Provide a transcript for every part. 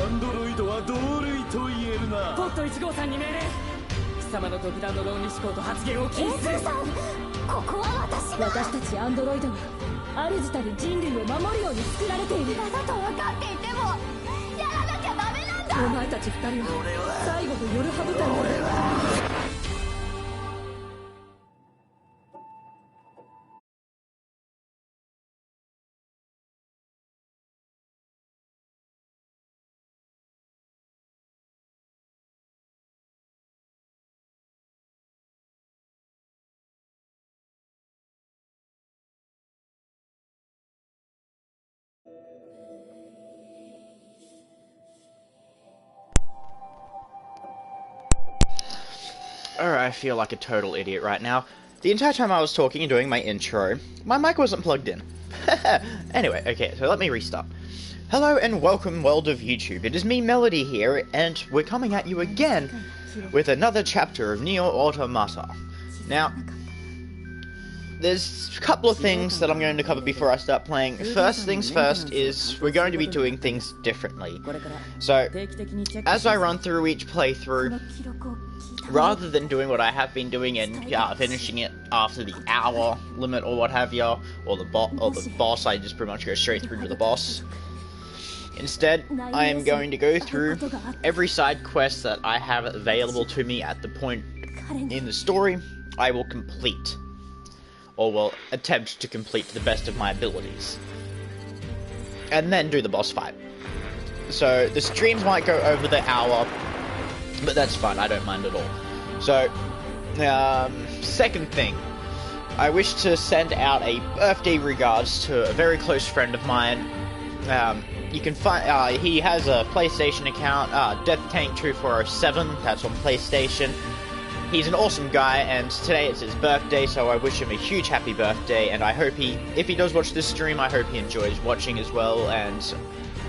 ンドロイドは同類と言えるな。ポット1号さんに命令。貴様の独断の論理思考と発言を禁止する。さん、ここは私たちアンドロイドは主たる人類を守るように作られている。だと分かっていてもやらなきゃダメなんだ。お前たち2人は最後の夜ハ部隊だ。Alright, I feel like a total idiot right now. The entire time I was talking and doing my intro, my mic wasn't plugged in. Anyway, okay, so let me restart. Hello and welcome, world of YouTube. It is me, Melody, here, and we're coming at you again with another chapter of NieR Automata. Now, there's a couple of things that I'm going to cover before I start playing. First things first is we're going to be doing things differently. So, as I run through each playthrough, rather than doing what I have been doing and finishing it after the hour limit or what have you, or the boss, I just pretty much go straight through to the boss. Instead, I am going to go through every side quest that I have available to me at the point in the story I will complete, or will attempt to complete to the best of my abilities, and then do the boss fight. So the streams might go over the hour, but that's fine, I don't mind at all. So, second thing, I wish to send out a birthday regards to a very close friend of mine. You can find, he has a PlayStation account, DeathTank2407, that's on PlayStation. He's an awesome guy, and today it's his birthday, so I wish him a huge happy birthday, and I hope if he does watch this stream, I hope he enjoys watching as well, and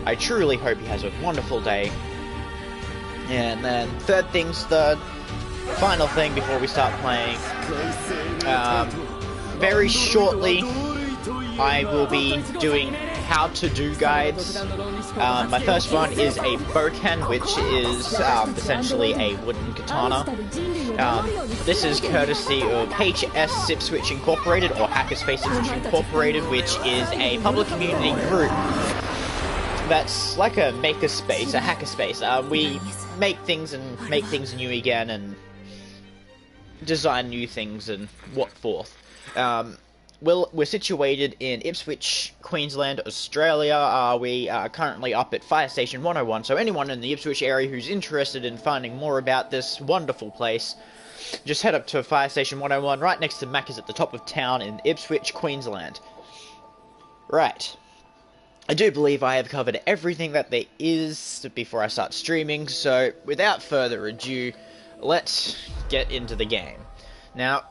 I truly hope he has a wonderful day. And then, third things third, final thing before we start playing, very shortly, I will be doing how-to-do guides. My first one is a bokan, which is essentially a wooden katana. This is courtesy of HS Sipswitch Incorporated, or Hackerspace Sipswitch Incorporated, which is a public community group that's like a makerspace, a hackerspace. We make things new again, and design new things and what forth. We're situated in Ipswich, Queensland, Australia. We are currently up at Fire Station 101, so anyone in the Ipswich area who's interested in finding more about this wonderful place, just head up to Fire Station 101, right next to Macca's at the top of town in Ipswich, Queensland. Right. I do believe I have covered everything that there is before I start streaming, so without further ado, let's get into the game. Now,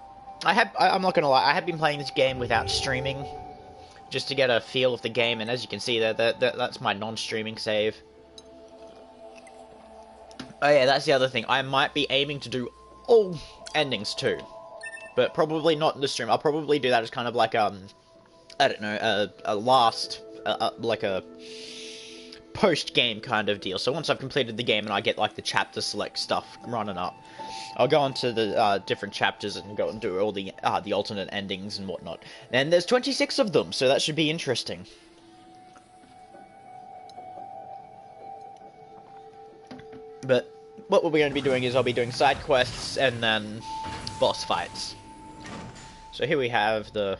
I'm not gonna lie, I have been playing this game without streaming, just to get a feel of the game, and as you can see, that's my non-streaming save. Oh yeah, that's the other thing, I might be aiming to do all endings too, but probably not in the stream. I'll probably do that as kind of like, I don't know, like a post-game kind of deal. So once I've completed the game and I get like the chapter select stuff running up, I'll go into the different chapters and go and do all the alternate endings and whatnot. And there's 26 of them, so that should be interesting. But what we're going to be doing is I'll be doing side quests and then boss fights. So here we have the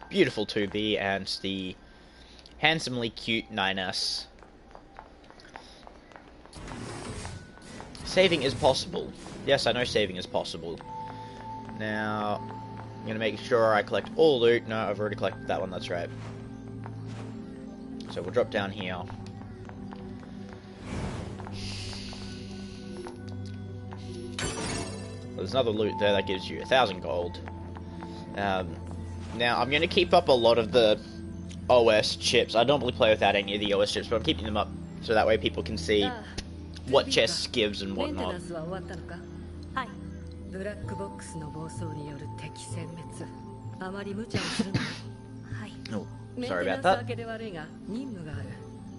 beautiful 2B and the handsomely cute 9S. Saving is possible. Yes, I know saving is possible. Now, I'm gonna make sure I collect all loot. No, I've already collected that one, that's right. So we'll drop down here. There's another loot there that gives you 1,000 gold. Now, I'm gonna keep up a lot of the OS chips. I don't really play without any of the OS chips, but I'm keeping them up so that way people can see what chests gives and whatnot. Oh, sorry about that.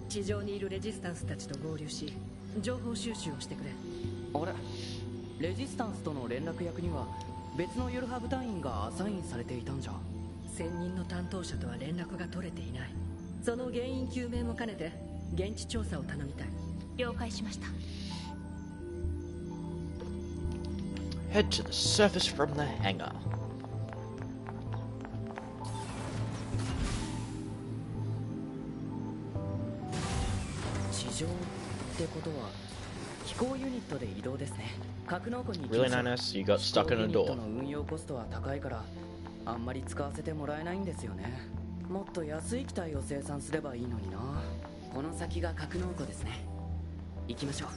地上にいるレジスタンスたちと合流し情報収集をしてくれ。あれ、レジスタンスとの連絡役には別のユルハ部隊員がアサインされていたんじゃ。専任の担当者とは連絡が取れていない。その原因究明も兼ねて現地調査を頼みたい。了解しました。 Head to the surface from the hangar. 地上ってことは飛行ユニットで移動ですね。格納庫に Really, Ninus? You got stuck in a door. の運用コストは高いからあんまり使わせてもらえないんですよね。もっと安い機体を生産すればいいのにな。この先が格納庫ですね。行きましょう。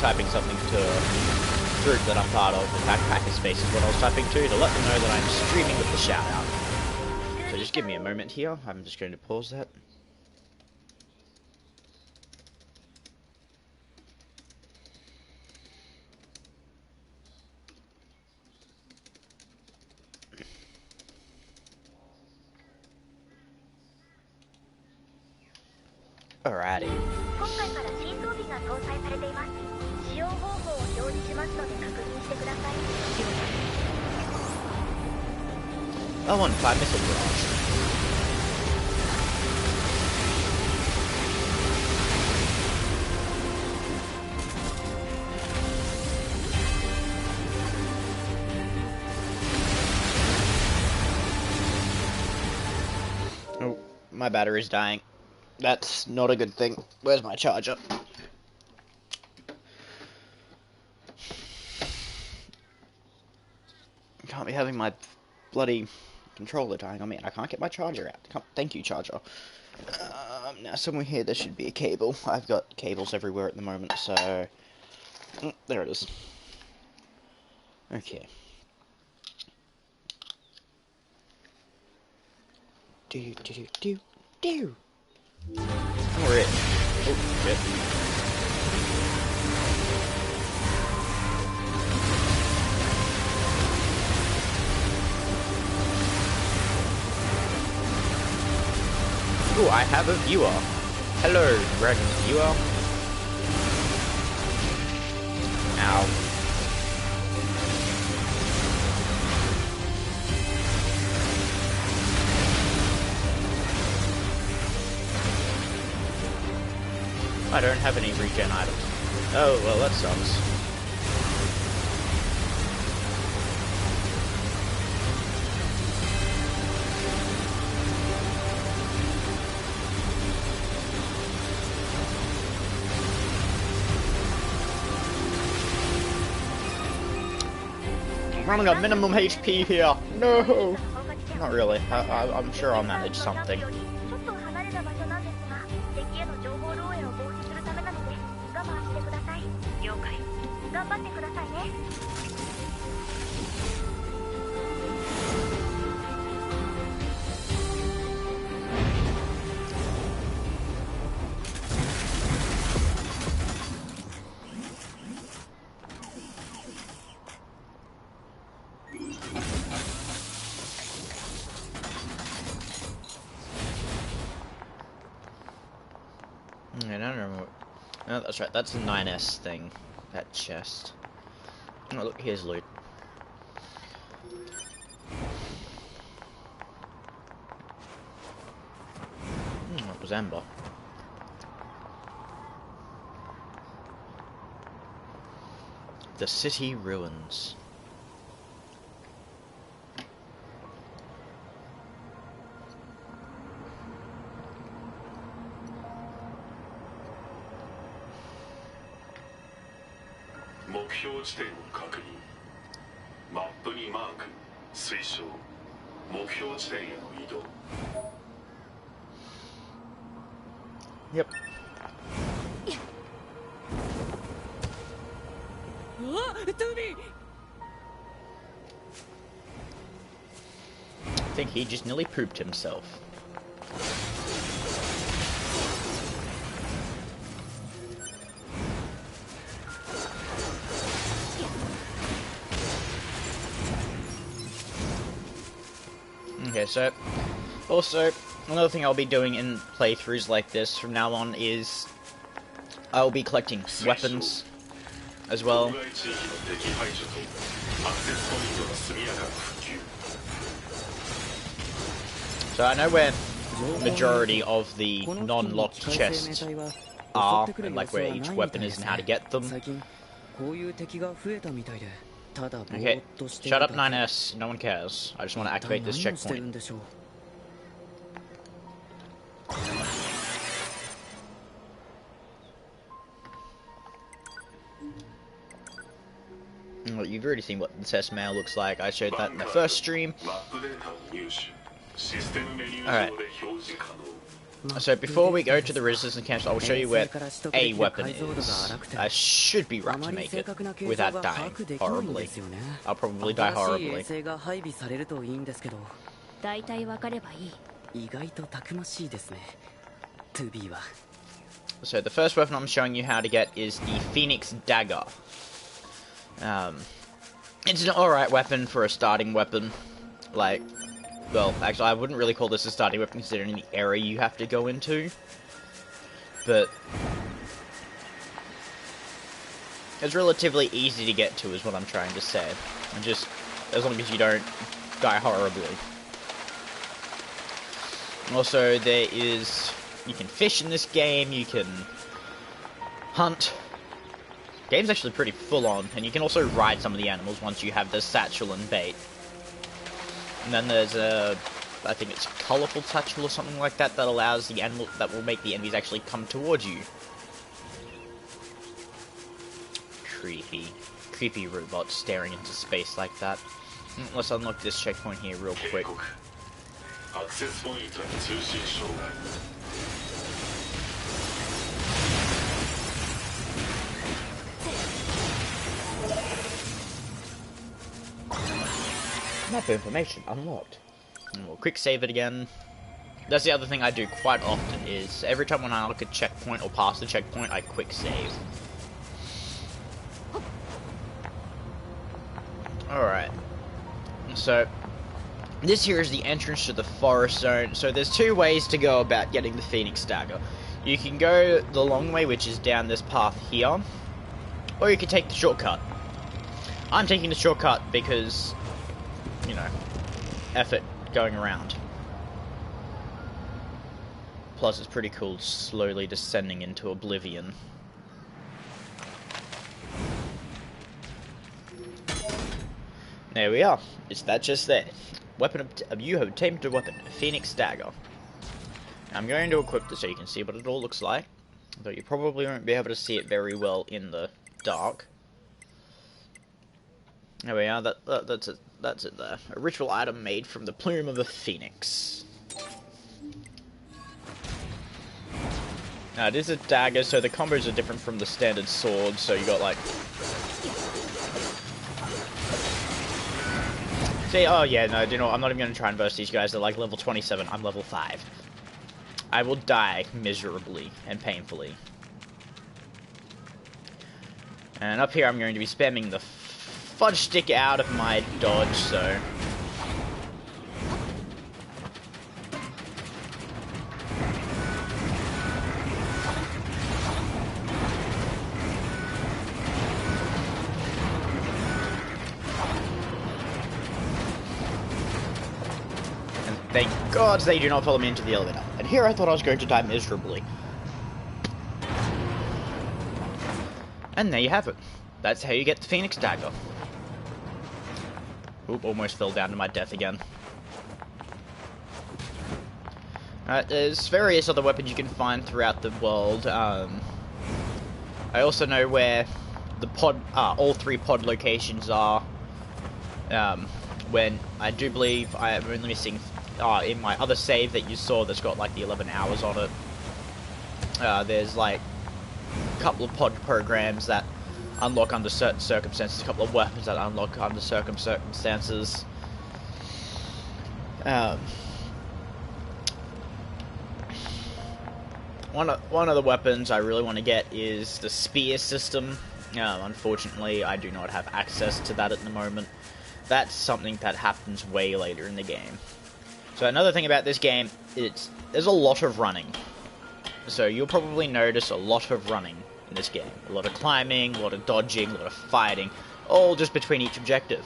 Typing something to a group that I'm part of, the Backpacker Space is what I was typing to let them know that I'm streaming with the shout out. So just give me a moment here, I'm just going to pause that. Alrighty. L15 missile barrage. Oh, my battery's dying. That's not a good thing. Where's my charger? Can't be having my bloody controller dying on me, and I can't get my charger out. Thank you, charger. Now somewhere here there should be a cable. I've got cables everywhere at the moment, so... there it is. Okay. Do. We're in. Oh, shit. Ooh, I have a viewer. Hello, Dragon viewer. Ow. I don't have any regen items. Oh, well, that sucks. I'm running on minimum HP here. No! Not really. I'm sure I'll manage something. I don't remember. No, that's right. That's the 9S thing. That chest. Oh, look, here's loot. That was Amber. The city ruins. Yep. I think he just nearly pooped himself. Okay, so also another thing I'll be doing in playthroughs like this from now on is I'll be collecting weapons as well. So I know where the majority of the non-locked chests are, and like where each weapon is and how to get them. Okay, shut up 9S, no one cares. I just want to activate this checkpoint. Well, you've already seen what the test mail looks like. I showed that in the first stream. Alright. So before we go to the resistance camps, I'll show you where a weapon is. I should be right to make it without dying horribly. I'll probably die horribly. So the first weapon I'm showing you how to get is the Phoenix Dagger. It's an alright weapon for a starting weapon. Like, well, actually I wouldn't really call this a starting weapon considering the area you have to go into. But it's relatively easy to get to is what I'm trying to say. And just, as long as you don't die horribly. Also, there is, you can fish in this game, you can hunt. The game's actually pretty full on, and you can also ride some of the animals once you have the satchel and bait. And then there's a, I think it's colorful satchel or something like that, that allows the animal, that will make the enemies actually come towards you. Creepy robot staring into space like that. Let's unlock this checkpoint here real quick. Map information unlocked. And we'll quick save it again. That's the other thing I do quite often is every time when I unlock a checkpoint or pass the checkpoint, I quick save. Alright. So this here is the entrance to the forest zone. So there's two ways to go about getting the Phoenix Dagger. You can go the long way, which is down this path here, or you can take the shortcut. I'm taking the shortcut because, you know, effort going around. Plus it's pretty cool slowly descending into oblivion. There we are. It's that just there. Weapon you have obtained a weapon, a Phoenix Dagger. I'm going to equip this so you can see what it all looks like, though you probably won't be able to see it very well in the dark. There we are. That's it. That's it there. A ritual item made from the plume of a phoenix. Now it is a dagger, so the combos are different from the standard sword. So you got like. See, oh yeah, no, you know, I'm not even going to try and burst these guys. They're like level 27. I'm level 5. I will die miserably and painfully. And up here, I'm going to be spamming the fudge stick out of my dodge, so. Thank God they do not follow me into the elevator. And here I thought I was going to die miserably. And there you have it. That's how you get the Phoenix Dagger. Oop, almost fell down to my death again. There's various other weapons you can find throughout the world. I also know where the pod, all 3 pod locations are. When I do believe I am only missing, in my other save that you saw that's got like the 11 hours on it. There's like a couple of pod programs that unlock under certain circumstances, a couple of weapons that unlock under certain circumstances. One of the weapons I really want to get is the spear system. Unfortunately, I do not have access to that at the moment. That's something that happens way later in the game. So another thing about this game, there's a lot of running. So you'll probably notice a lot of running in this game. A lot of climbing, a lot of dodging, a lot of fighting, all just between each objective.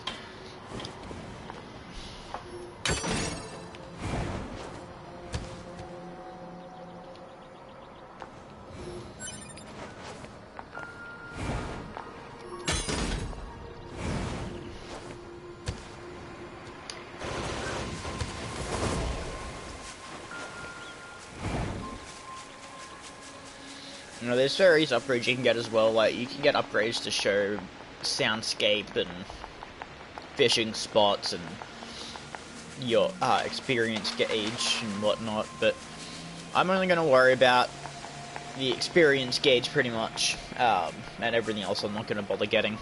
You know, there's various upgrades you can get as well. Like, you can get upgrades to show soundscape and fishing spots and your experience gauge and whatnot, but I'm only going to worry about the experience gauge pretty much, and everything else I'm not going to bother getting.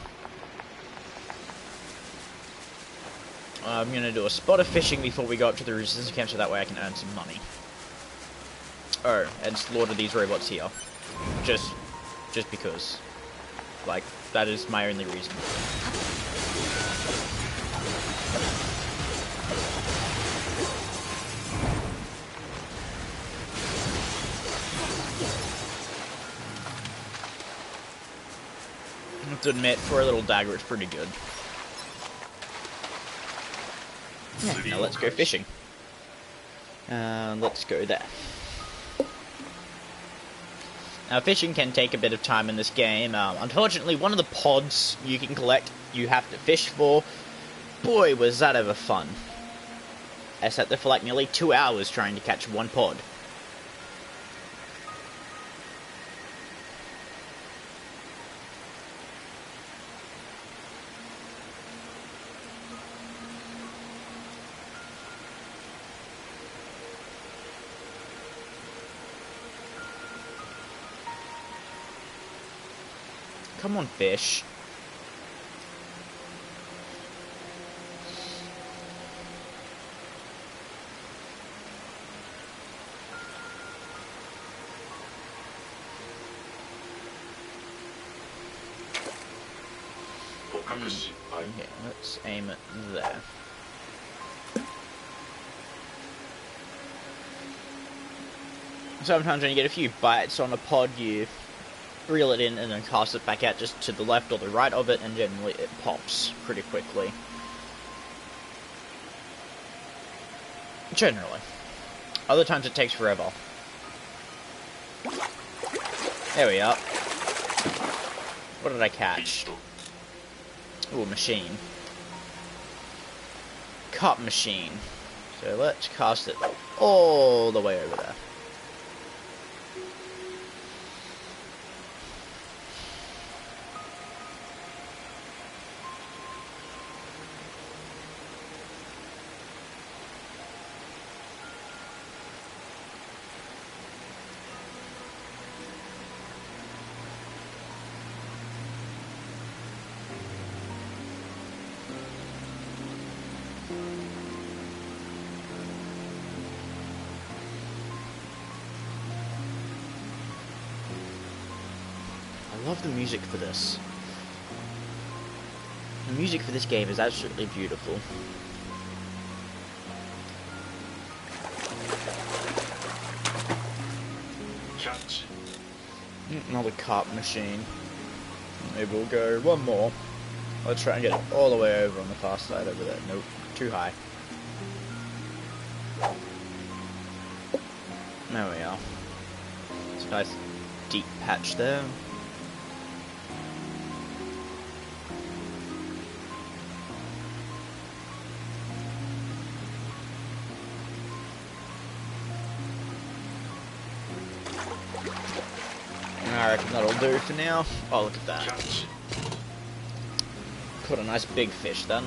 I'm going to do a spot of fishing before we go up to the resistance camp so that way I can earn some money. Oh, and slaughter these robots here. Just because. Like, that is my only reason. I have to admit, for a little dagger, it's pretty good. Yeah, now let's go fishing. Let's go there. Now, fishing can take a bit of time in this game. Unfortunately, one of the pods you can collect, you have to fish for. Boy, was that ever fun. I sat there for like nearly 2 hours trying to catch one pod. Come on, fish. Okay, let's aim it there. Sometimes when you get a few bites on a pod, you reel it in and then cast it back out just to the left or the right of it, and generally it pops pretty quickly. Generally. Other times it takes forever. There we are. What did I catch? Ooh, machine. Cut machine. So let's cast it all the way over there. I love the music for this. The music for this game is absolutely beautiful. Another carp machine. Maybe we'll go one more. Let's try and get it all the way over on the far side over there. Nope, too high. There we are. It's a nice deep patch there. I reckon that'll do for now. Oh, look at that. Caught a nice big fish then.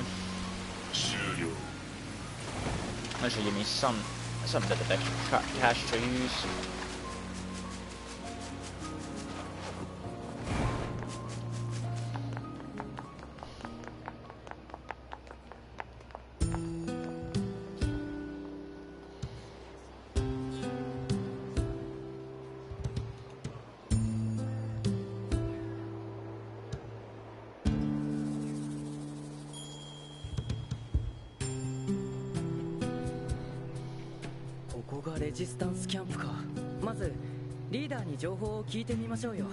That should give me some bit of extra cash to use.レジスタンスキャンプか。まずリーダーに情報を聞いてみましょうよ。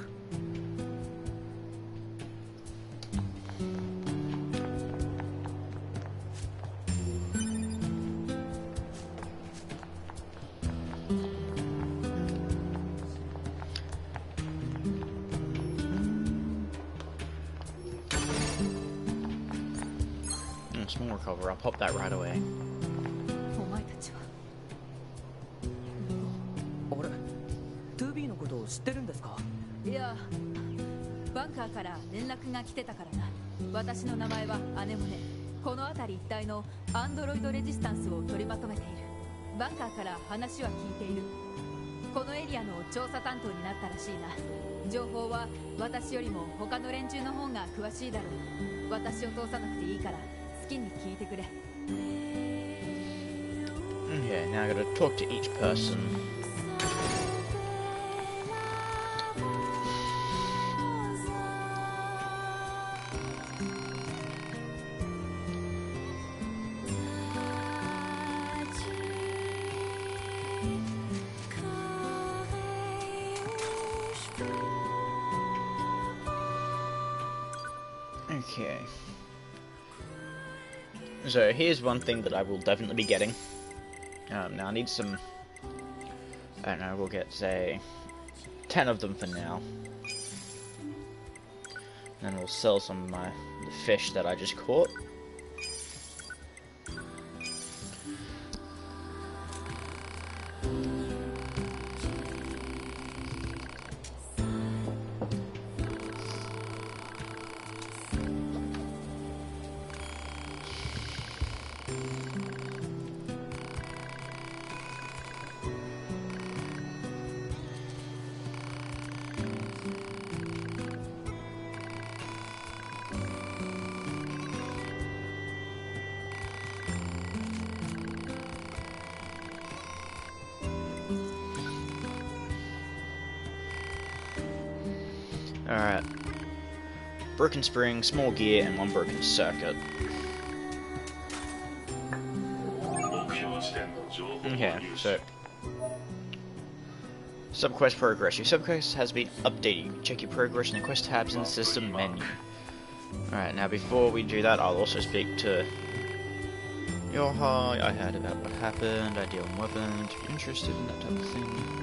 Small recover. I'll pop that right away. 知ってるんですか？いや、バンカーから連絡が来てたからな。私の名前はアネモネ。この辺り一帯のアンドロイドレジスタンスを取りまとめている。バンカーから話は聞いている。このエリアの調査担当になったらしいな。情報は私よりも他の連中の方が詳しいだろう。私を通さなくていいから好きに聞いてくれ。Okay, now I gotta talk to each person. Okay. So here's one thing that I will definitely be getting. Now I need some, I don't know, we'll get, say, 10 of them for now. And then we'll sell some of the fish that I just caught. Alright. Broken spring, small gear, and one broken circuit. Okay, so subquest progress. Your subquest has been updated. You can check your progress in the quest tabs in the system menu. Alright, now before we do that, I'll also speak to Yoha. I heard about what happened. I deal in weapons. If you're interested in that type of thing.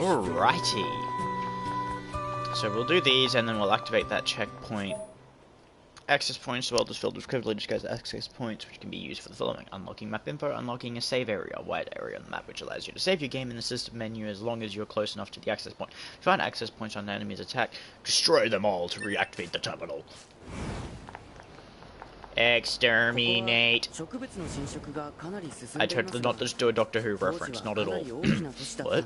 Alrighty. So we'll do these and then we'll activate that checkpoint. Access points, the world is filled with privileged guys access points which can be used for the following: unlocking map info, unlocking a save area, a wide area on the map which allows you to save your game in the system menu as long as you're close enough to the access point. If you find access points on an enemy's attack, destroy them all to reactivate the terminal. Exterminate. I tried to not just do a Doctor Who reference, not at all. What?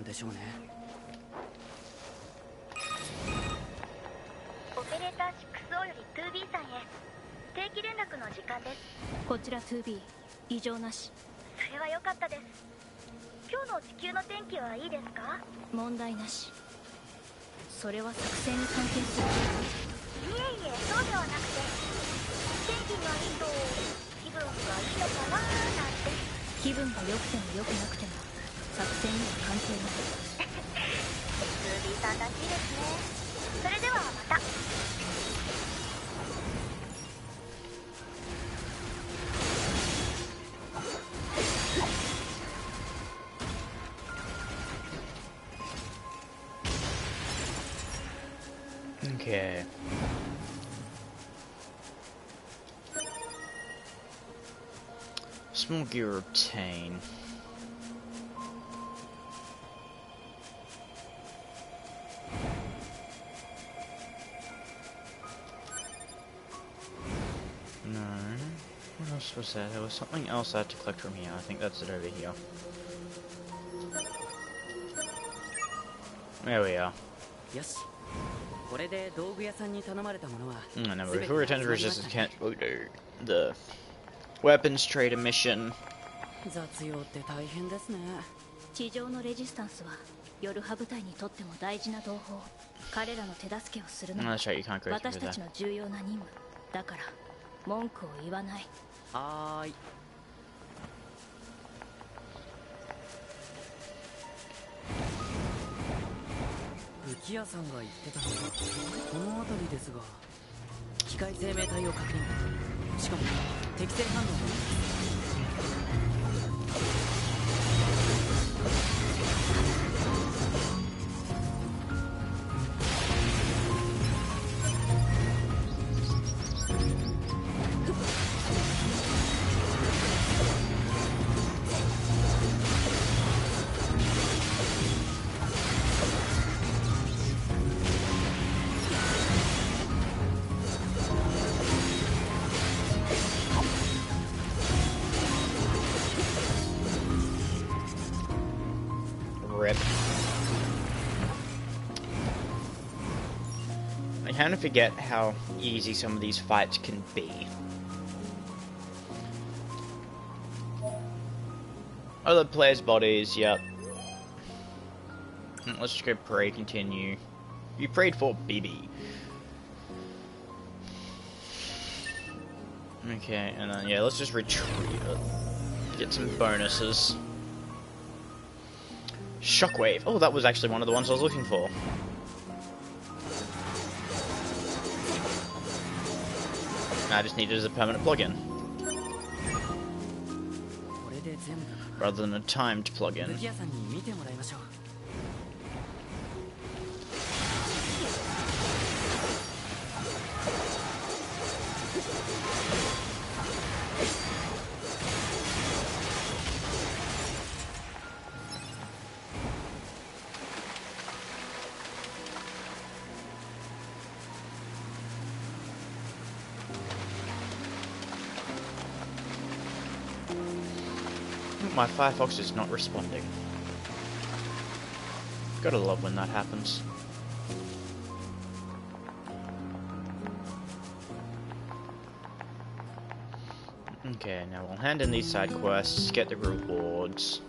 こちら 2B 異常なし。それは良かったです。今日の地球の天気はいいですか？問題なし。それは作戦に関係する。いえいえ、そうではなくて、天気がいいと気分がいいのかななんて。気分が良くても良くなくても作戦には関係ない。ビーさんらしいですね。それではまた。Okay. Small gear obtain. No. What else was there? There was something else I had to collect from here. I think that's it over here. There we are. Yes. No, but if we return to resistance, can't do the weapons trader mission. 雑用って大変ですね。地上のレジスタンスはヨルハ部隊にとっても大事な同胞。彼らの手助けをするのは私たちの重要な任務だから文句を言わない。はーい。武器屋さんが言ってたのはこの辺りですが、機械生命体を確認。しかも適正反応も。Rip. I kind of forget how easy some of these fights can be. Other players' bodies, yep. Let's just go pray, continue. You prayed for BB. Okay, and then, yeah, let's just retreat it. Get some bonuses. Shockwave. Oh, that was actually one of the ones I was looking for. I just need it as a permanent plugin. Rather than a timed plugin. My Firefox is not responding. Gotta love when that happens. Okay, now we'll hand in these side quests, get the rewards.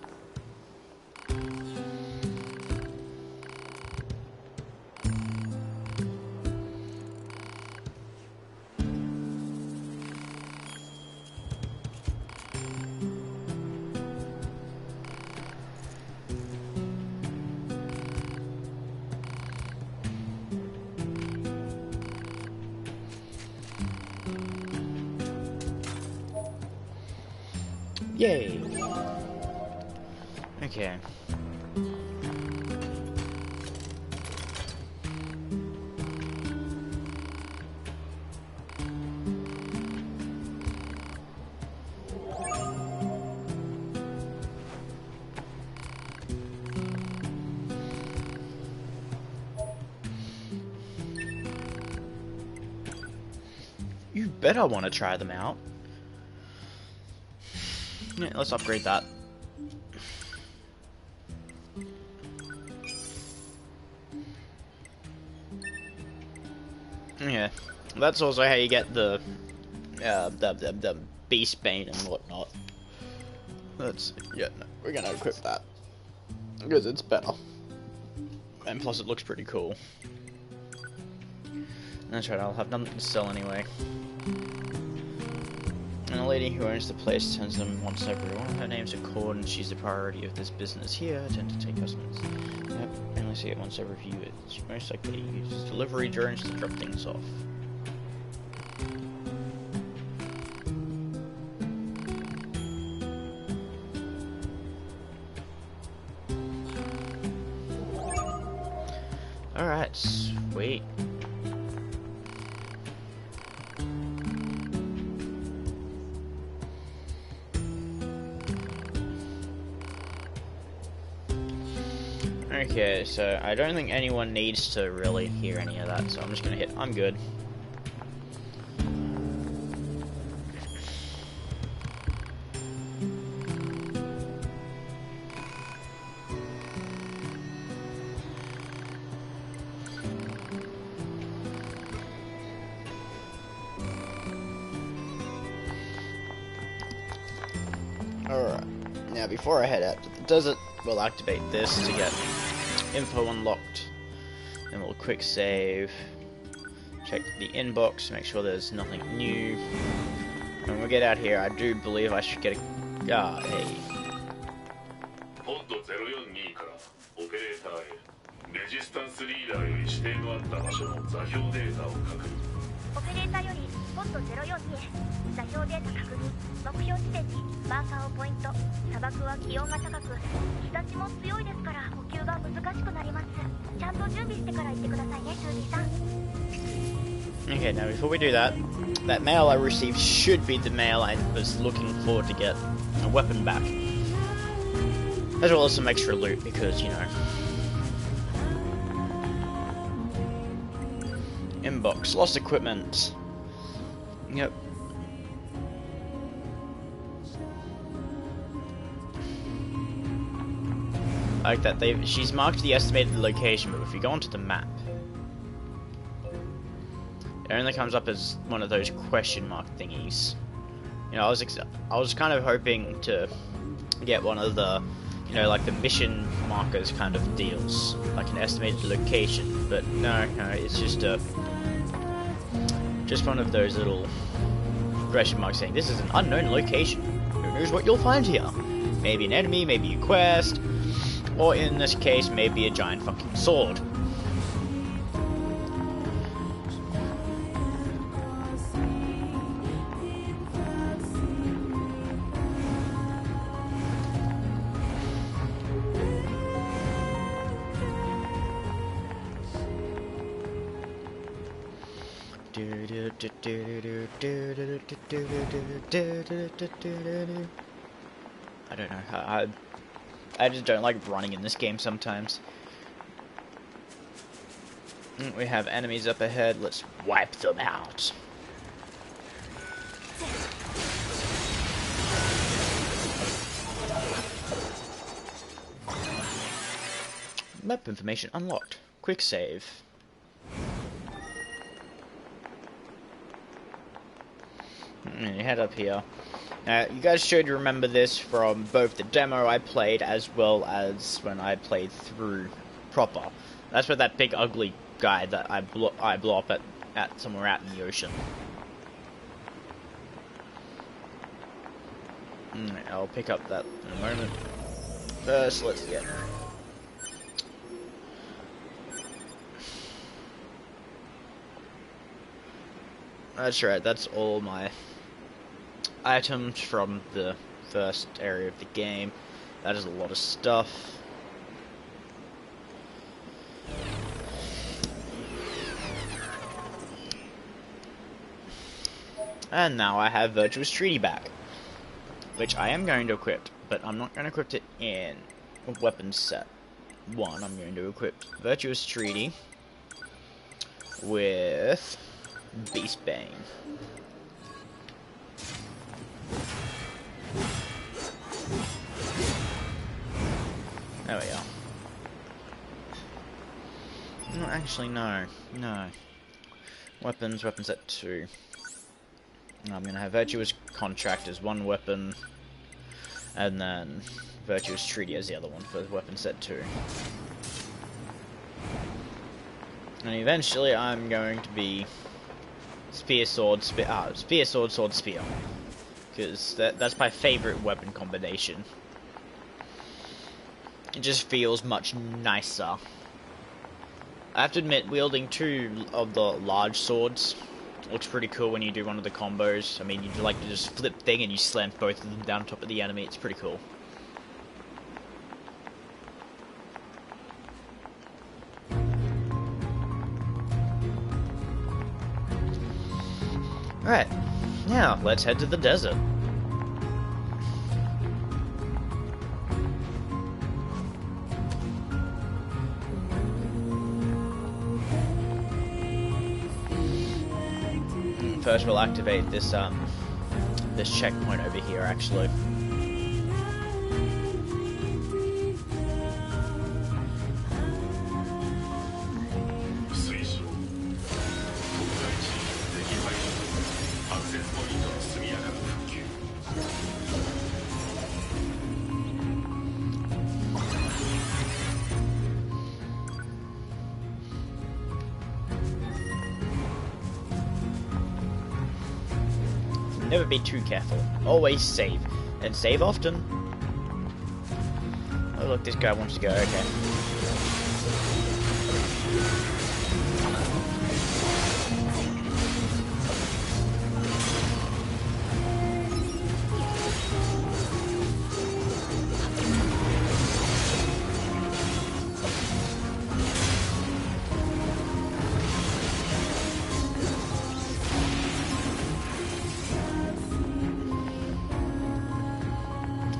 Yay! Okay. You better want to try them out. Yeah, let's upgrade that. Yeah, that's also how you get the Beast Bane and whatnot. That's, yeah, no, we're gonna equip that. Because it's better. And plus it looks pretty cool. That's right, I'll have nothing to sell anyway. And the lady who owns the place turns them once every one. Her name's a Cord, and she's the priority of this business here. I tend to take customers. Yep, I only see it once every few years. She most likely uses delivery drones to drop things off. Alright, sweet. Okay, so I don't think anyone needs to really hear any of that, so I'm just gonna hit I'm good. Alright, now before I head out to the desert, we'll activate this to get info unlocked. Then we'll quick save, check the inbox, make sure there's nothing new. When we get out here, I do believe I should get a... hey. Okay, now before we do that, that mail I received should be the mail I was looking for to get a weapon back. As well as some extra loot, because, you know. Inbox, lost equipment. Yep. I like that she's marked the estimated location, but if you go onto the map, it only comes up as one of those question mark thingies. You know, I was kind of hoping to get one of the, you know, like the mission markers kind of deals, like an estimated location. But no, it's just one of those little question marks saying this is an unknown location. Who knows what you'll find here? Maybe an enemy, maybe a quest, or in this case, maybe a giant fucking sword. I don't know. I just don't like running in this game sometimes. We have enemies up ahead. Let's wipe them out. Map information unlocked. Quick save. You head up here. Now, you guys should remember this from both the demo I played as well as when I played through proper. That's where that big ugly guy that I blow up at somewhere out in the ocean. I'll pick up that in a moment. First, let's get... That's right, that's all my items from the first area of the game. That is a lot of stuff. And now I have Virtuous Treaty back, which I am going to equip, but I'm not going to equip it in weapons set 1. I'm going to equip Virtuous Treaty with Beastbane. There we go. No, actually, no. Weapons set 2. I'm going to have Virtuous Contract as one weapon, and then Virtuous Treaty as the other one for weapon set 2. And eventually I'm going to be Spear, Sword, Spear. because that's my favorite weapon combination. It just feels much nicer. I have to admit, wielding 2 of the large swords looks pretty cool when you do one of the combos. I mean, you like to just flip thing and you slam both of them down on top of the enemy. It's pretty cool. Alright, now let's head to the desert. First we'll activate this this checkpoint over here actually. Never be too careful. Always save. And save often. Oh look, this guy wants to go, okay.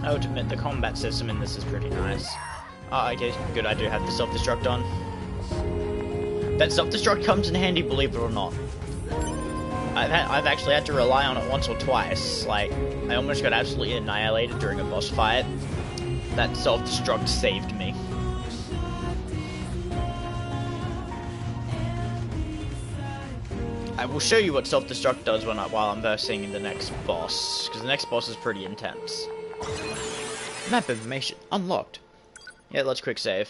I would admit the combat system in this is pretty nice. Oh, okay, good, I do have the self-destruct on. That self-destruct comes in handy, believe it or not. I've actually had to rely on it once or twice. Like, I almost got absolutely annihilated during a boss fight. That self-destruct saved me. I will show you what self-destruct does while I'm versing in the next boss, because the next boss is pretty intense. Map information unlocked. Yeah, let's quick save.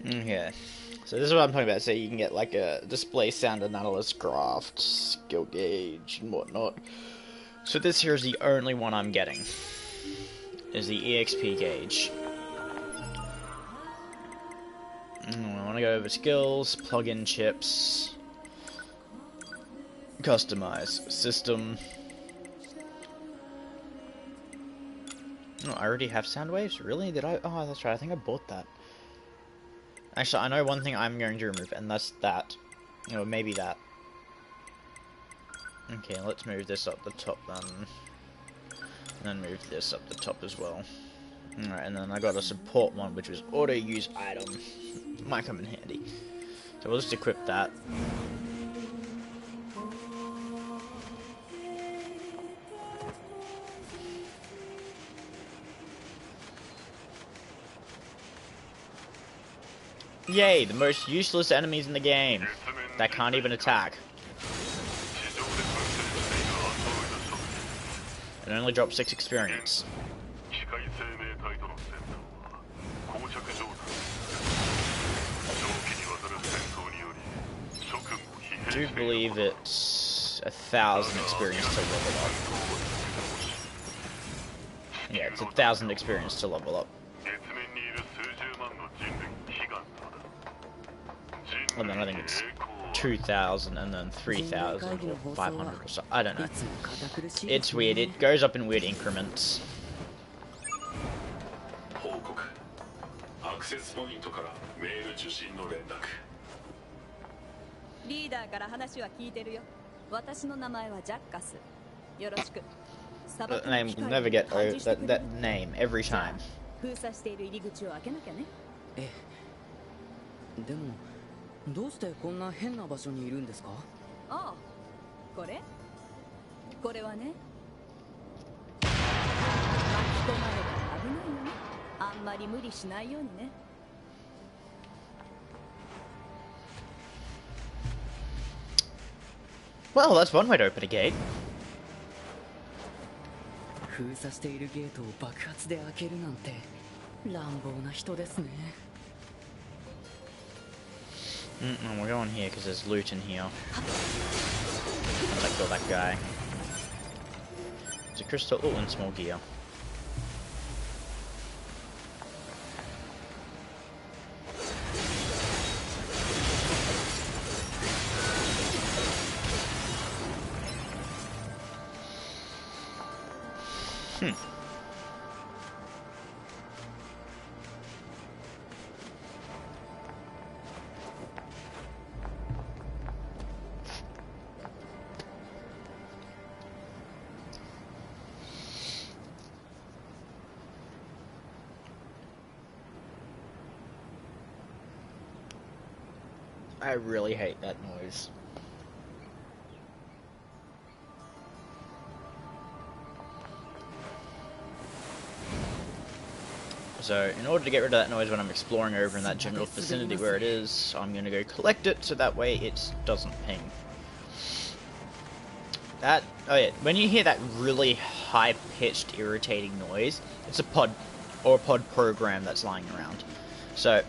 Okay, so this is what I'm talking about. So you can get like a display sound analyst craft, skill gauge, and whatnot. So this here is the only one I'm getting. Is the EXP gauge. I want to go over skills, plug-in chips, customize system. Oh, I already have sound waves? Really? Did I? Oh, that's right. I think I bought that. Actually, I know one thing I'm going to remove, and that's that. Or maybe that. Okay, let's move this up the top then. And then move this up the top as well. Alright, and then I got a support one, which was auto-use item. Might come in handy. So we'll just equip that. Yay, the most useless enemies in the game that can't even attack. It only drops 6 experience. I do believe it's 1,000 experience to level up. Yeah, it's 1,000 experience to level up. And then I think it's 2,000 and then 3,000 or 500 or so. I don't know. It's weird. It goes up in weird increments. That name will never get over that name every time. どうしてこんな変な場所にいるんですか？ああ、これはね。巻き込まれたら危ないのね。あんまり無理しないようにね。Well, that's one way to open a gate. 封鎖しているゲートを爆発で開けるなんて We're going here because there's loot in here. I'll kill that guy. It's a crystal. Oh, and small gear. I really hate that noise. So, in order to get rid of that noise when I'm exploring over in that general vicinity where it is, I'm going to go collect it so that way it doesn't ping. Oh yeah, when you hear that really high-pitched, irritating noise, it's a pod, or a pod program that's lying around. So,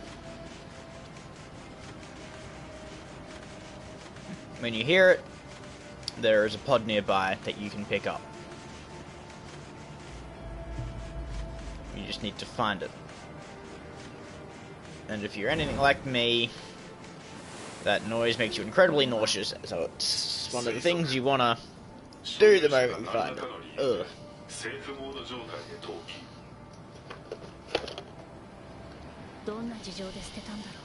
when you hear it, there is a pod nearby that you can pick up. You just need to find it. And if you're anything like me, that noise makes you incredibly nauseous, so it's one of the things you want to do the moment you find it. Ugh. どんな事情で捨てたんだろう。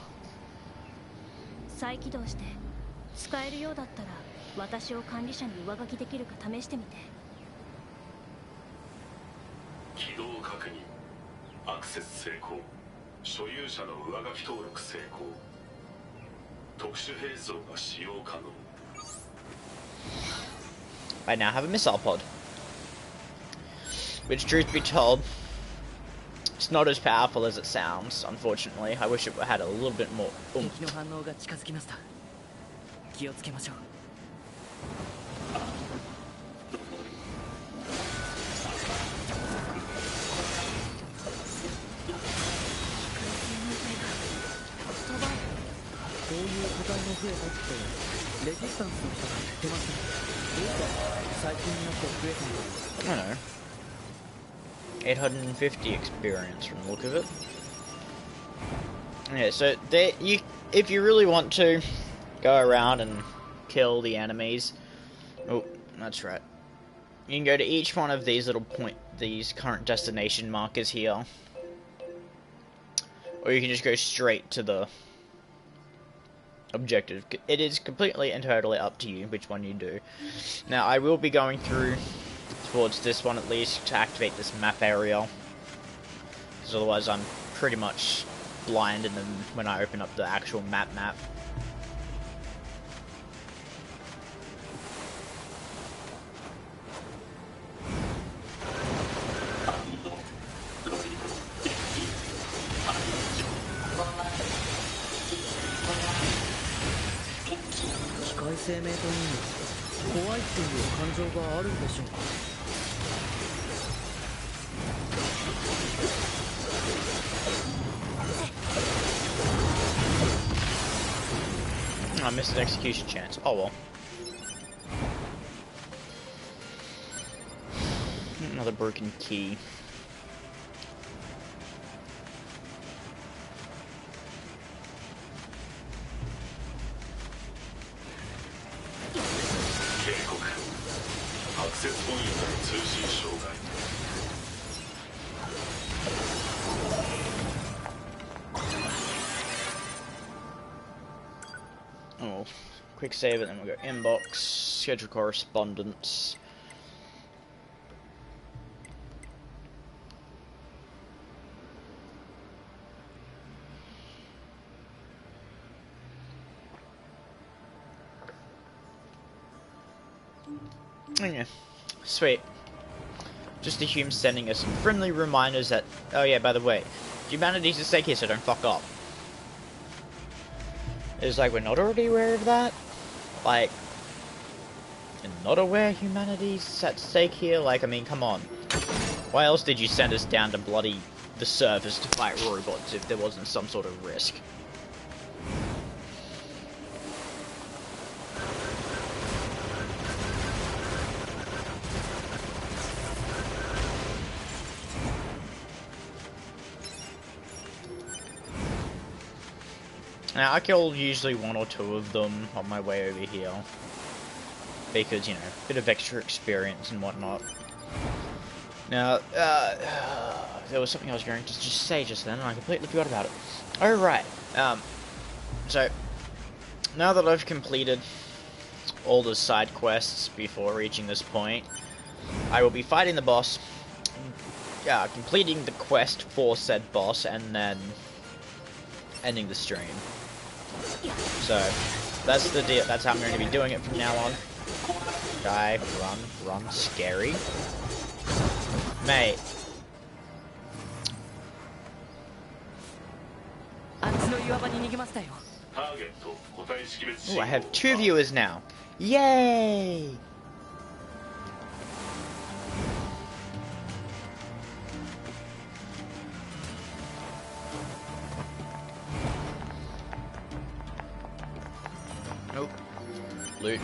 再起動して使えるようだったら私を管理者に上書きできるか試してみて。起動確認。アクセス成功。所有者の上書き登録成功。特殊兵装が使用可能。I now have a missile pod. Which, truth be told, it's not as powerful as it sounds, unfortunately. I wish it had a little bit more oomph. I don't know. 850 experience from the look of it. Yeah, so if you really want to go around and kill the enemies, oh, that's right. You can go to each one of these these current destination markers here, or you can just go straight to the objective. It is completely and totally up to you which one you do. Now, I will be going through towards this one at least to activate this map area, because otherwise I'm pretty much blind and then when I open up the actual map. I missed an execution chance. Oh well. Another broken key. Oh, quick save it, then we'll go inbox, schedule correspondence. Yeah, sweet. Just a human sending us some friendly reminders that, oh yeah, by the way, humanity's at stake here, so don't fuck up. It's like, we're not already aware of that? Like, you're not aware humanity's at stake here? Like, I mean, come on. Why else did you send us down to bloody the servers to fight robots if there wasn't some sort of risk. Now, I kill usually 1 or 2 of them on my way over here. Because, you know, a bit of extra experience and whatnot. Now, there was something I was going to just say just then, and I completely forgot about it. Oh, right. So, now that I've completed all the side quests before reaching this point, I will be fighting the boss, completing the quest for said boss, and then ending the stream. So, that's the deal. That's how I'm going to be doing it from now on. Die, run, scary. Mate. Ooh, I have 2 viewers now. Yay! Nope. Loot.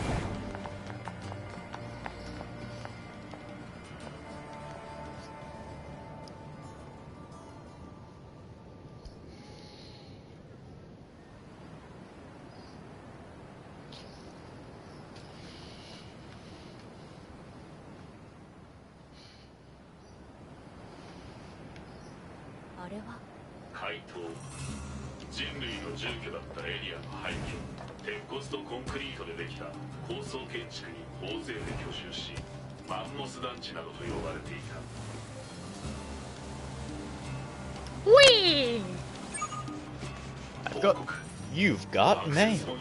Whee! You've got mail.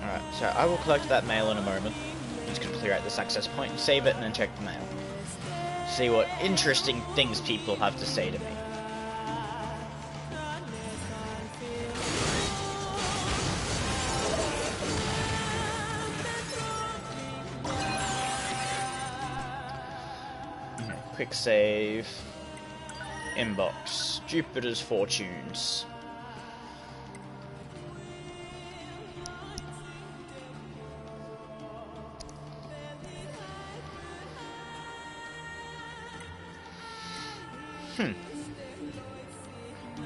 Alright, so I will collect that mail in a moment. I'm just gonna clear out this access point and save it and then check the mail. See what interesting things people have to say to me. Quick save. Inbox. Jupiter's Fortunes.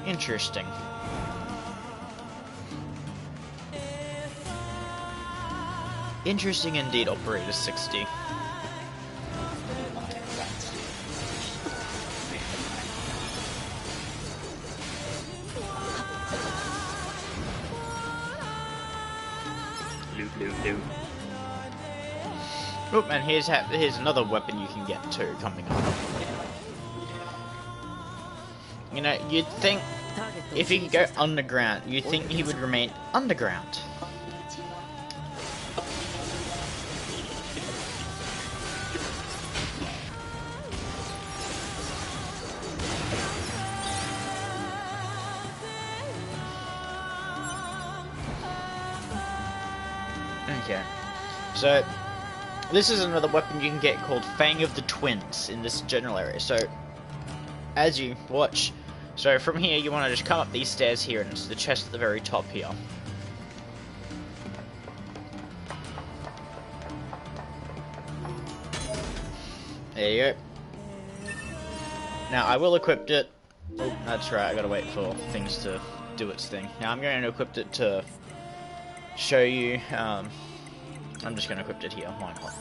Interesting. Interesting indeed, Operator 60. Oh, and here's another weapon you can get too coming up. You know, you'd think if he could go underground, you'd think he would remain underground. Okay, so this is another weapon you can get called Fang of the Twins in this general area. So as you watch, so from here you want to just come up these stairs here, and it's the chest at the very top here. There you go. Now I will equip it. Oh, that's right, I gotta wait for things to do its thing. Now I'm going to equip it to show you. I'm just going to equip it here, why not?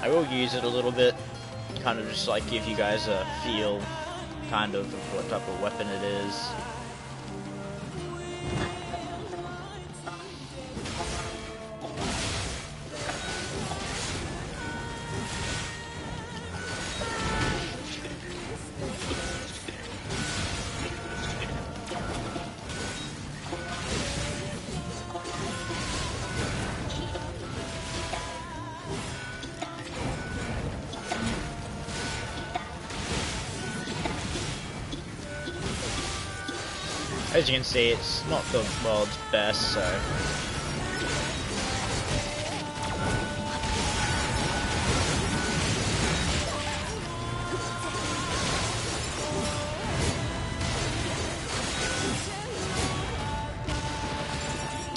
I will use it a little bit, kind of just like give you guys a feel, kind of what type of weapon it is. As you can see, it's not the world's best, so...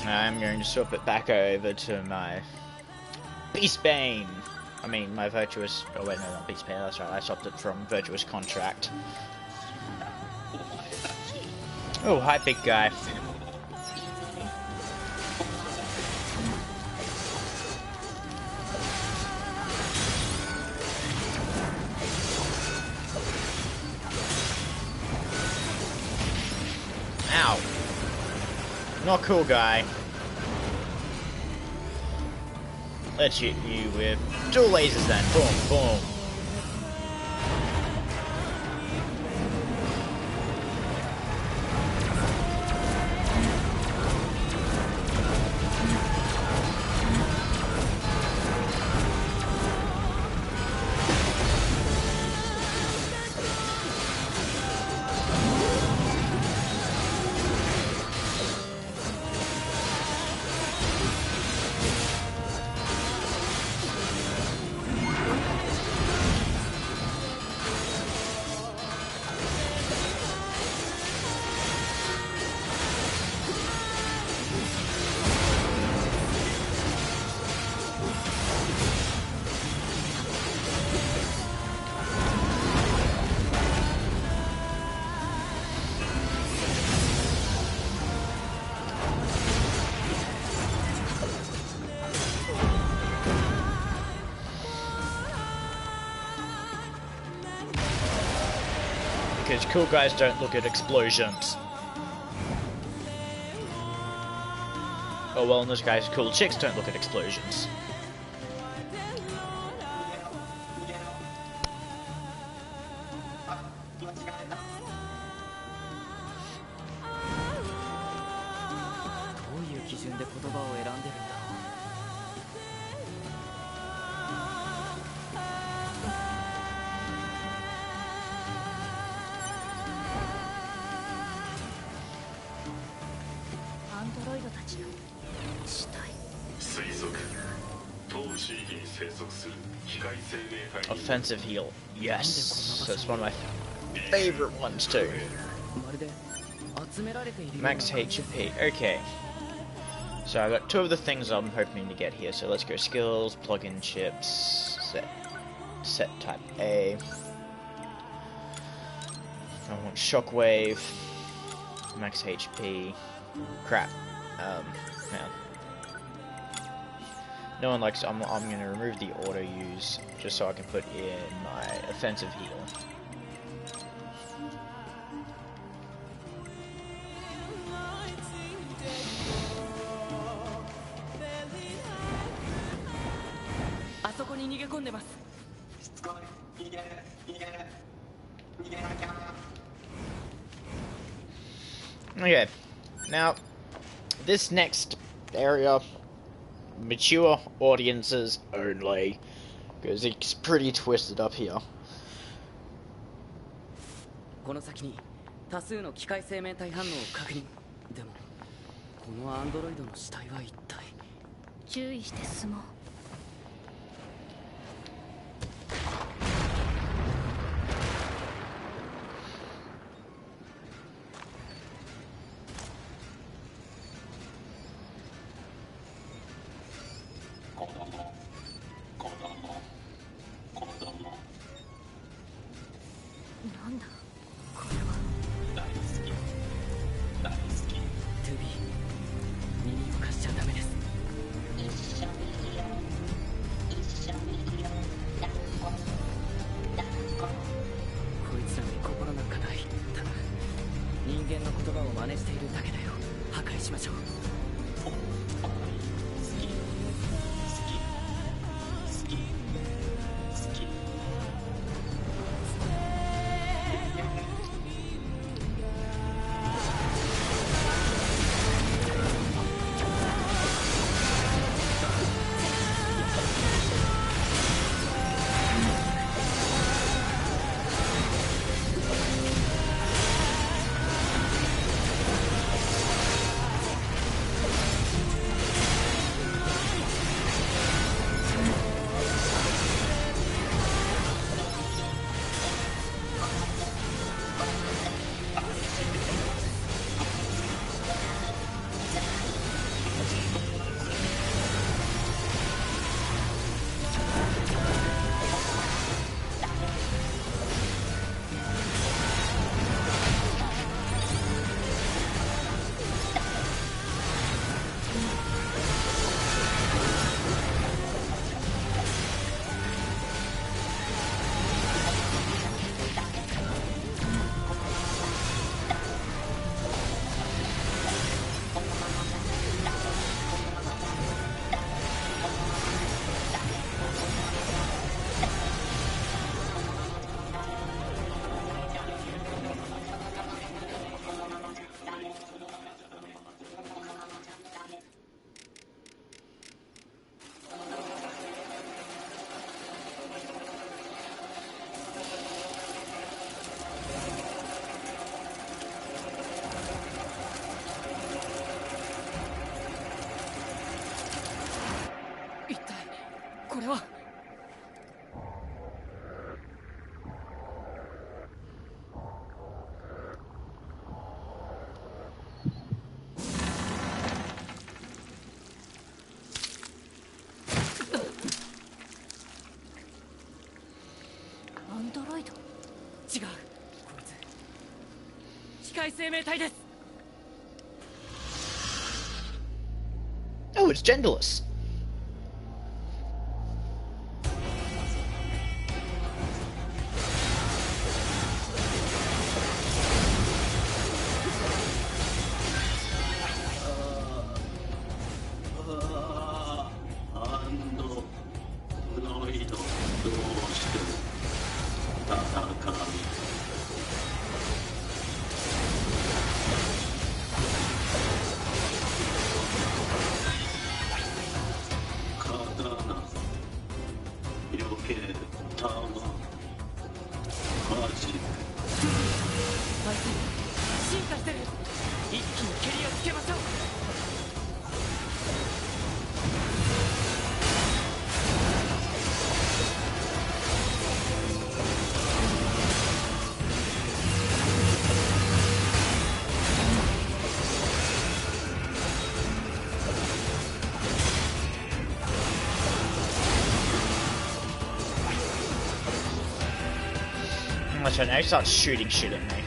I'm going to swap it back over to my Beast Bane. I mean, my Virtuous... Oh wait, no, not Beast Bane, that's right, I swapped it from Virtuous Contract. Oh, hi, big guy. Ow. Not cool, guy. Let's hit you with dual lasers then. Boom, boom. Because cool guys don't look at explosions. Oh well, and those guys, cool chicks don't look at explosions. Offensive heal. Yes. That's one of my favorite ones too. Max HP. Okay. So I got two of the things I'm hoping to get here. So let's go skills, plug-in chips, set type A. I want shockwave, max HP. Crap. Man. No one likes. I'm going to remove the auto use just so I can put in my offensive heal. Okay, now this next area, mature audiences only, because it's pretty twisted up here. この先に多数の機械生命体反応を確認。でもこのアンドロイドの死体は一体。注意して進もう。なんだこれは。大好き大好き。トゥビー耳を貸しちゃダメです。一緒にいよう一緒にいよう抱っこ抱っこ。こいつらに心なんかない。ただ人間の言葉を真似しているだけだよ。破壊しましょう。Oh, it's genderless. So now he starts shooting shit at me.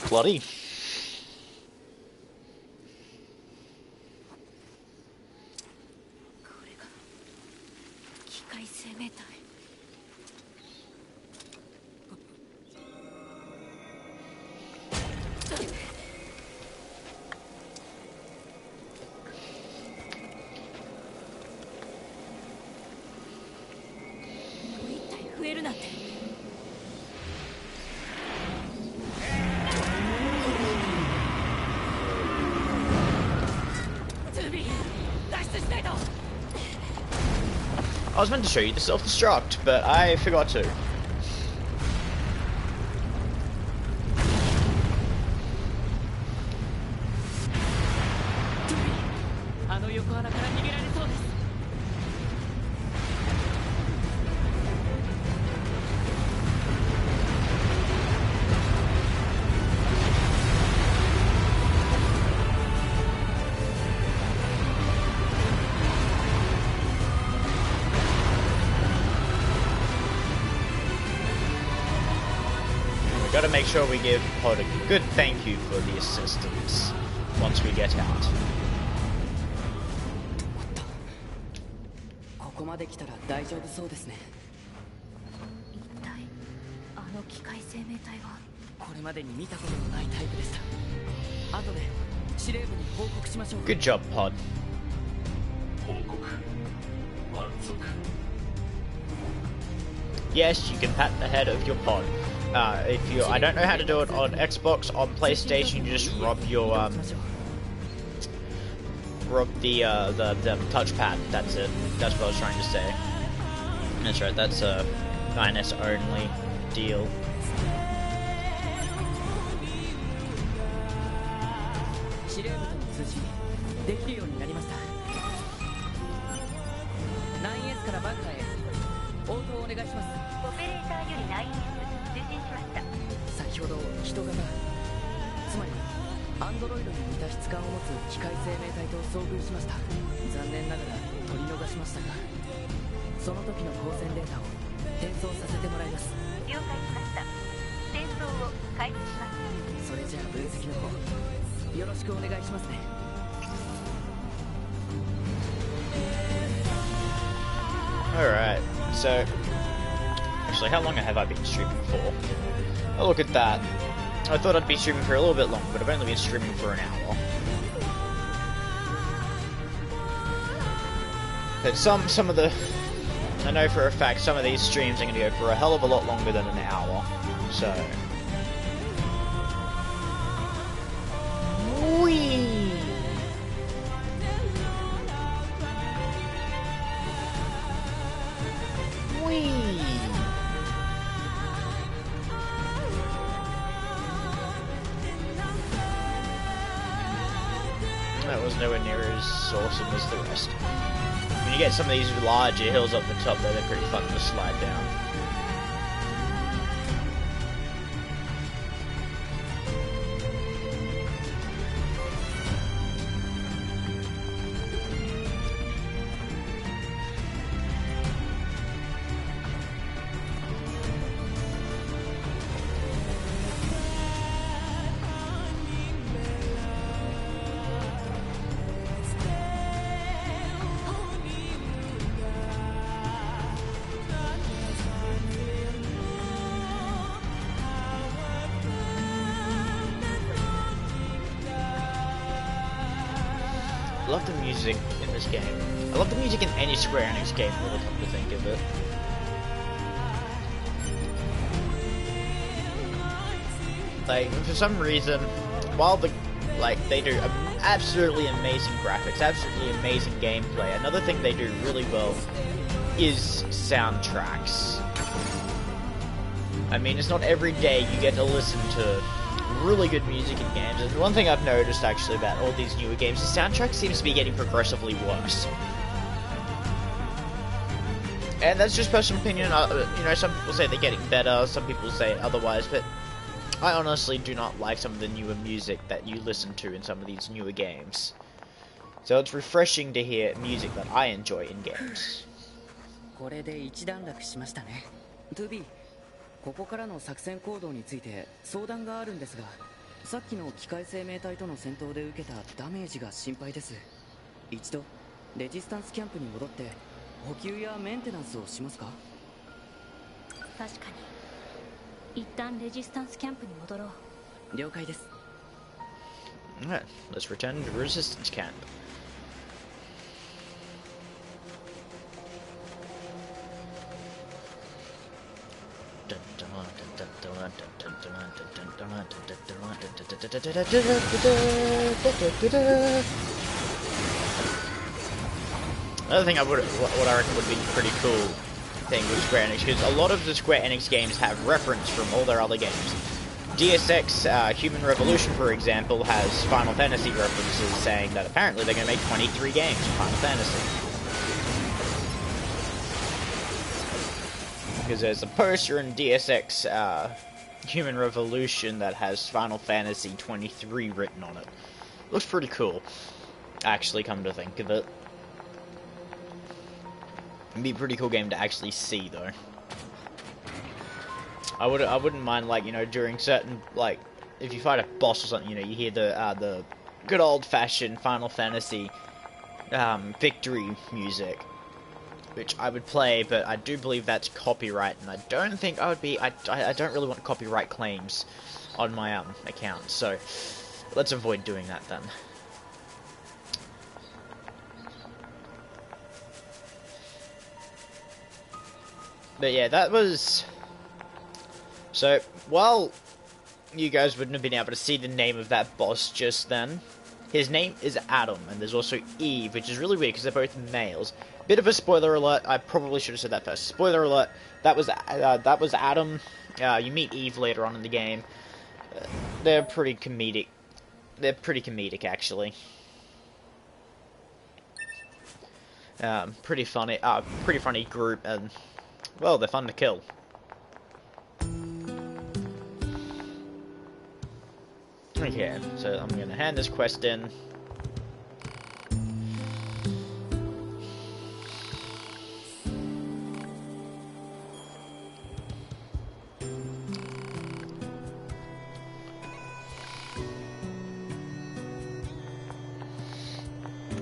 Bloody. I was meant to show you the self-destruct, but I forgot to. Gotta make sure we give Pod a good thank you for the assistance once we get out. Good job, Pod. Yes, you can pat the head of your Pod. If you, I don't know how to do it on Xbox. On PlayStation, you just rub your rub the touchpad. That's it. That's what I was trying to say. That's right. That's a finance only deal. 応答お願いします。オペレーターより9ニュース受信しました。先ほど人型、つまりアンドロイドに似た質感を持つ機械生命体と遭遇しました。残念ながら取り逃しましたが、その時の光線データを転送させてもらいます。了解しました。転送を開始します。それじゃあ分析の方よろしくお願いしますね。Alright, so actually, how long have I been streaming for? Oh, look at that. I thought I'd be streaming for a little bit longer, but I've only been streaming for an hour. But some of the... I know for a fact some of these streams are going to go for a hell of a lot longer than an hour, so... Whee! That was nowhere near as awesome as the rest. When you get some of these larger hills up the top there, they're pretty fun to slide down. I love the music in this game. I love the music in any Square Enix game, really, come to think of it. Like, for some reason, while they do absolutely amazing graphics, absolutely amazing gameplay, another thing they do really well is soundtracks. I mean, it's not every day you get to listen to really good music in games, and one thing I've noticed actually about all these newer games, the soundtrack seems to be getting progressively worse. And that's just personal opinion. You know, some people say they're getting better, some people say otherwise, but I honestly do not like some of the newer music that you listen to in some of these newer games. So it's refreshing to hear music that I enjoy in games. これで一段落しましたね。2B、ここからの作戦行動について相談があるんですが、さっきの機械生命体との戦闘で受けたダメージが心配です。一度レジスタンスキャンプに戻って補給やメンテナンスをしますか？確かに。一旦レジスタンスキャンプに戻ろう。了解です。Alright, let's return to resistance camp. Another thing what I reckon would be a pretty cool thing with Square Enix, because a lot of the Square Enix games have reference from all their other games. DSX Human Revolution, for example, has Final Fantasy references, saying that apparently they're going to make 23 games of Final Fantasy. Because there's a poster in DSX Human Revolution that has Final Fantasy 23 written on it. Looks pretty cool, actually, come to think of it. It'd be a pretty cool game to actually see, though. I wouldn't mind, like, you know, during certain, like, if you fight a boss or something, you know, you hear the good old-fashioned Final Fantasy victory music, which I would play, but I do believe that's copyright, and I don't think I would be, I don't really want copyright claims on my account, so let's avoid doing that then. But yeah, that was... So, while you guys wouldn't have been able to see the name of that boss just then, his name is Adam, and there's also Eve, which is really weird because they're both males. Bit of a spoiler alert, I probably should have said that first. Spoiler alert, that was Adam. You meet Eve later on in the game. They're pretty comedic. They're pretty comedic, actually. Pretty funny group, and well, they're fun to kill. Okay, so I'm gonna hand this quest in.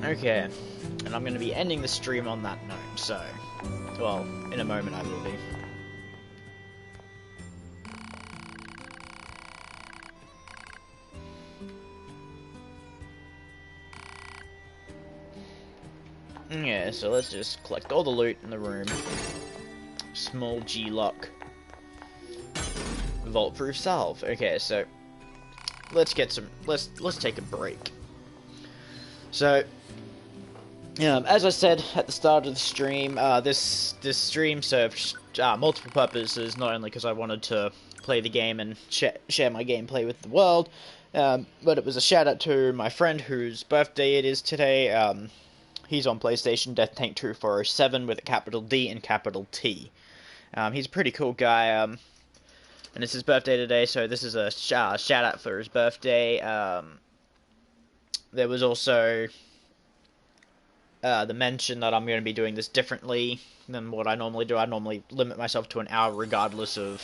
Okay, and I'm going to be ending the stream on that note, so, well, in a moment I will be. Yeah, so let's just collect all the loot in the room. Small G-lock. Vault-proof salve. Okay, so, let's get some, let's take a break. So, as I said at the start of the stream, this stream served multiple purposes, not only because I wanted to play the game and share my gameplay with the world, but it was a shout out to my friend whose birthday it is today. He's on PlayStation, Death Tank 2407 with a capital D and capital T. He's a pretty cool guy, and it's his birthday today, so this is a shout out for his birthday. There was also the mention that I'm going to be doing this differently than what I normally do. I normally limit myself to an hour regardless of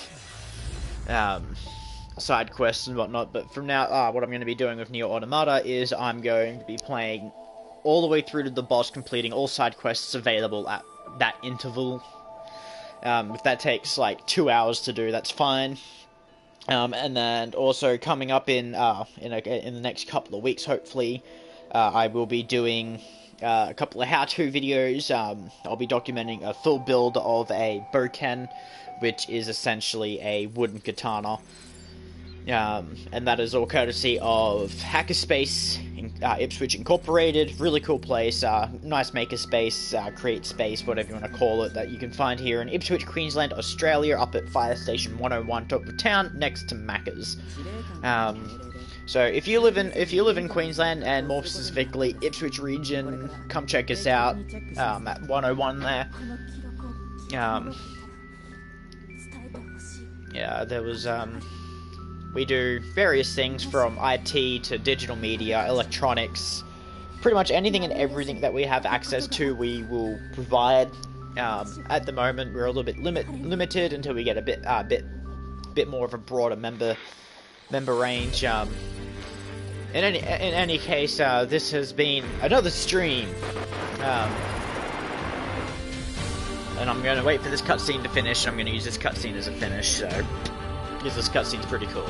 side quests and whatnot, but from now, what I'm going to be doing with NieR Automata is I'm going to be playing all the way through to the boss, completing all side quests available at that interval. If that takes like 2 hours to do, that's fine. And then also coming up in the next couple of weeks, hopefully, I will be doing a couple of how-to videos. I'll be documenting a full build of a boken, which is essentially a wooden katana. And that is all courtesy of Hackerspace, Ipswich Incorporated. Really cool place, nice makerspace, create space, whatever you want to call it, that you can find here in Ipswich, Queensland, Australia, up at Fire Station 101, top of town, next to Macca's. So if you live in Queensland, and more specifically Ipswich region, come check us out at 101 there. Yeah, there was we do various things from IT to digital media, electronics, pretty much anything and everything that we have access to, we will provide. At the moment, we're a little bit limited until we get a bit more of a broader member range. In any case, this has been another stream, and I'm going to wait for this cutscene to finish. I'm going to use this cutscene as a finish, so because this cutscene's pretty cool.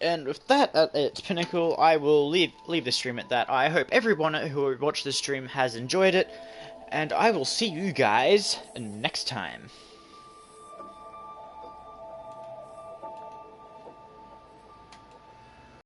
And with that at its pinnacle, I will leave the stream at that. I hope everyone who watched this stream has enjoyed it, and I will see you guys next time.